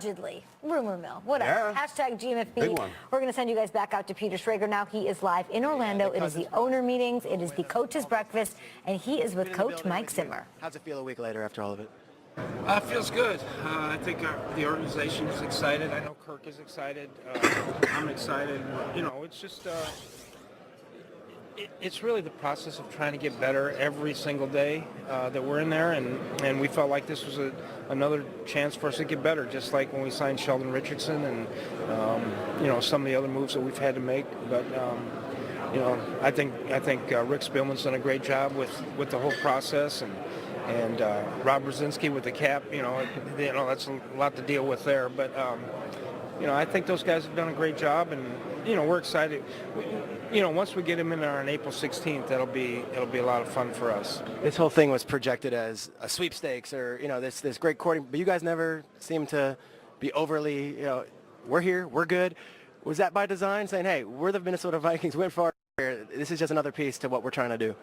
Allegedly, rumor mill, whatever. Yeah. Hashtag GMFB. Big one. We're going to send you guys back out to Peter Schrager now. He is live in Orlando. It is the owner meetings. It is the coaches breakfast, and he is with Coach Mike Zimmer. How's it feel a week later after all of it? Feels good. I think the organization is excited. I know Kirk is excited. I'm excited. You know, it's just it's really the process of trying to get better every single day that we're in there, and we felt like this was another chance for us to get better, just like when we signed Sheldon Richardson and you know, some of the other moves that we've had to make. But you know, I think Rick Spielman's done a great job with the whole process, and Rob Brzezinski with the cap. You know, that's a lot to deal with there. But you know, I think those guys have done a great job, and you know, we're excited. You know, once we get him in there on April 16th, it'll be a lot of fun for us. This whole thing was projected as a sweepstakes, or you know, this great courting, but you guys never seem to be overly, you know, we're here, we're good. Was that by design, saying, hey, we're the Minnesota Vikings, went far here, this is just another piece to what we're trying to do?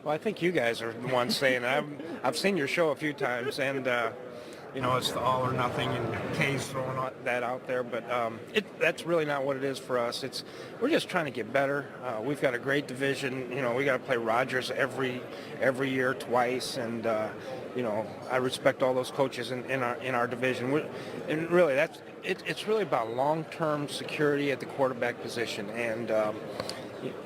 Well, I think you guys are the ones saying it. I've seen your show a few times, and you know, it's the all or nothing, and Kay's throwing that out there, but that's really not what it is for us. We're just trying to get better. We've got a great division. You know, we got to play Rodgers every year twice, and you know, I respect all those coaches in our division. And really, it's really about long-term security at the quarterback position, and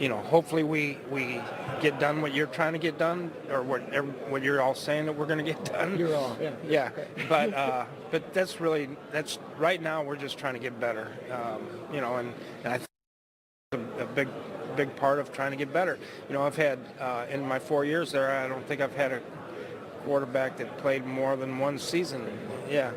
you know, hopefully we get done what you're trying to get done, or what you're all saying that we're going to get done. You're all, yeah. Yeah, but that's right now we're just trying to get better. You know, and I think a big part of trying to get better. You know, I've had in my 4 years there, I don't think I've had a quarterback that played more than one season. Yeah.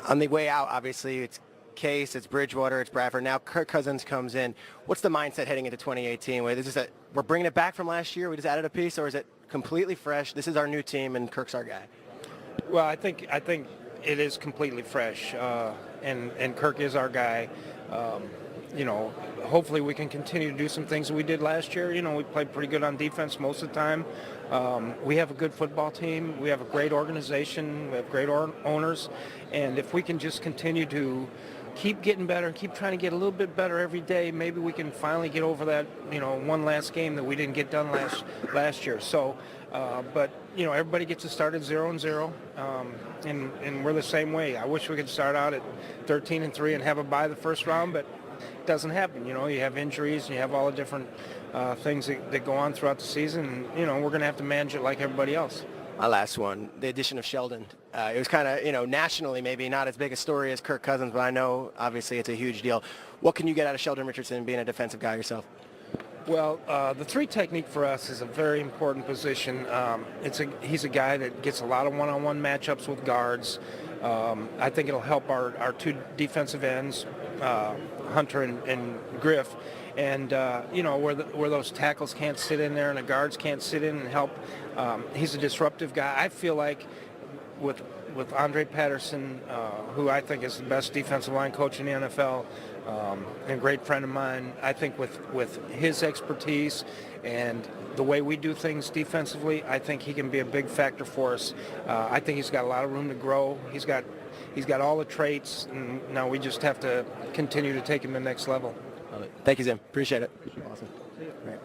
On the way out, obviously, it's Case, it's Bridgewater, it's Bradford. Now Kirk Cousins comes in. What's the mindset heading into 2018? We're bringing it back from last year, we just added a piece, or is it completely fresh? This is our new team, and Kirk's our guy. Well, I think it is completely fresh, and Kirk is our guy. You know, hopefully we can continue to do some things that we did last year. You know, we played pretty good on defense most of the time. We have a good football team. We have a great organization. We have great owners. And if we can just continue to keep getting better and keep trying to get a little bit better every day, maybe we can finally get over that, you know, one last game that we didn't get done last year. So, but, you know, everybody gets to start at 0-0, and we're the same way. I wish we could start out at 13-3 and have a bye the first round, but it doesn't happen. You know, you have injuries, and you have all the different things that go on throughout the season, and, you know, we're going to have to manage it like everybody else. My last one, the addition of Sheldon. It was kind of, you know, nationally maybe not as big a story as Kirk Cousins, but I know obviously it's a huge deal. What can you get out of Sheldon Richardson being a defensive guy yourself? Well, the three technique for us is a very important position. He's a guy that gets a lot of one-on-one matchups with guards. I think it'll help our two defensive ends, Hunter and Griff. And, you know, where those tackles can't sit in there and the guards can't sit in and help. He's a disruptive guy. I feel like with Andre Patterson, who I think is the best defensive line coach in the NFL, and a great friend of mine, I think with his expertise and the way we do things defensively, I think he can be a big factor for us. I think he's got a lot of room to grow. He's got all the traits, and now we just have to continue to take him to the next level. Thank you, Zim. Appreciate it. Awesome. Right.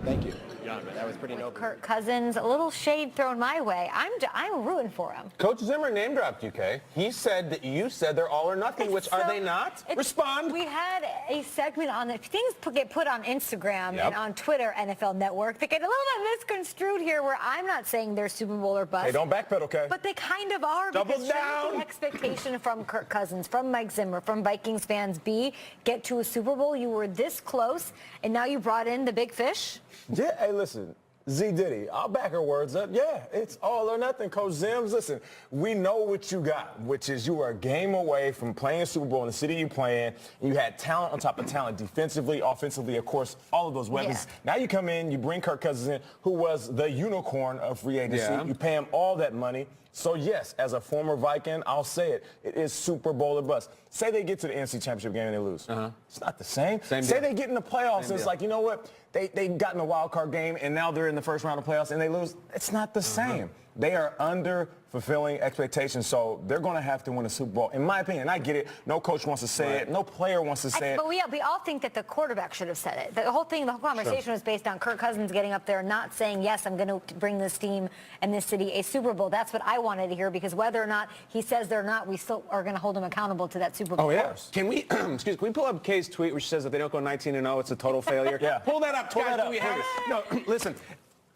Thank you. That was pretty noble. Kirk Cousins, a little shade thrown my way. I'm rooting for him. Coach Zimmer name dropped you, Kay. He said that you said they're all or nothing, which are they not? Respond. We had a segment on that. Things get put on Instagram and on Twitter, NFL Network. They get a little bit misconstrued here, where I'm not saying they're Super Bowl or bust. Hey, don't backpedal, okay? But they kind of are. Double because down. The expectation from Kirk Cousins, from Mike Zimmer, from Vikings fans be get to a Super Bowl. You were this close, and now you brought in the big fish. Yeah, hey, listen. Z Diddy, I'll back her words up. Yeah, it's all or nothing, Coach Zims. Listen, we know what you got, which is you are a game away from playing Super Bowl in the city you play in. And you had talent on top of talent, defensively, offensively, of course, all of those weapons. Yeah. Now you come in, you bring Kirk Cousins in, who was the unicorn of free agency. Yeah. You pay him all that money. So, yes, as a former Viking, I'll say it. It is Super Bowl or bust. Say they get to the NFC Championship game and they lose. It's not the same. Say they get in the playoffs and it's like, you know what? They got in the wild card game and now they're in the first round of playoffs and they lose. It's not the same. They are under fulfilling expectations, so they're going to have to win a Super Bowl. In my opinion, I get it. No coach wants to say it. No player wants to say it. But we all think that the quarterback should have said it. The whole conversation was based on Kirk Cousins getting up there and not saying, yes, I'm going to bring this team and this city a Super Bowl. That's what I wanted to hear, because whether or not he says they're not, we still are going to hold him accountable to that Super Bowl. Oh, yes. Can we, can we pull up Kay's tweet where she says if they don't go 19-0, it's a total failure? Yeah. Pull that up, Pull guys. that up, Do we have it? No, listen.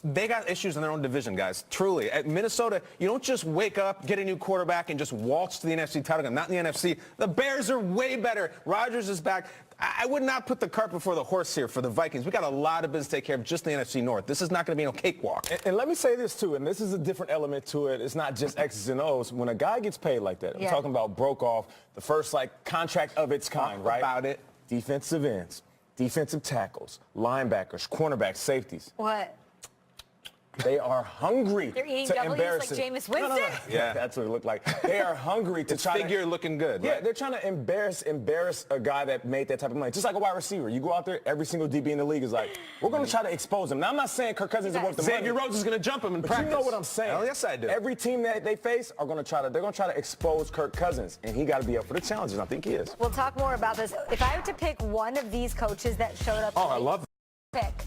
They got issues in their own division, guys. Truly. At Minnesota, you don't just wake up, get a new quarterback, and just waltz to the NFC title game. Not in the NFC. The Bears are way better. Rodgers is back. I would not put the cart before the horse here for the Vikings. We got a lot of business to take care of just in the NFC North. This is not going to be no cakewalk. And let me say this, too, and this is a different element to it. It's not just X's and O's. When a guy gets paid like that, I'm talking about broke off, the first, contract of its kind, right? About it. Defensive ends, defensive tackles, linebackers, cornerbacks, safeties. What? They are hungry They're eating to W's embarrass like him. Jameis Winston? No. Yeah. That's what it looked like. They are hungry to try figure looking good. Yeah, right? they're trying to embarrass a guy that made that type of money. Just like a wide receiver. You go out there, every single DB in the league is like, we're going to try to expose him. Now, I'm not saying Kirk Cousins is worth the money. Xavier Rhodes is going to jump him in But practice. you know what I'm saying. Hell yes, I do. Every team that they face are going to try to expose Kirk Cousins, and he got to be up for the challenges. I think he is. We'll talk more about this. If I were to pick one of these coaches that showed up, Oh, I love pick.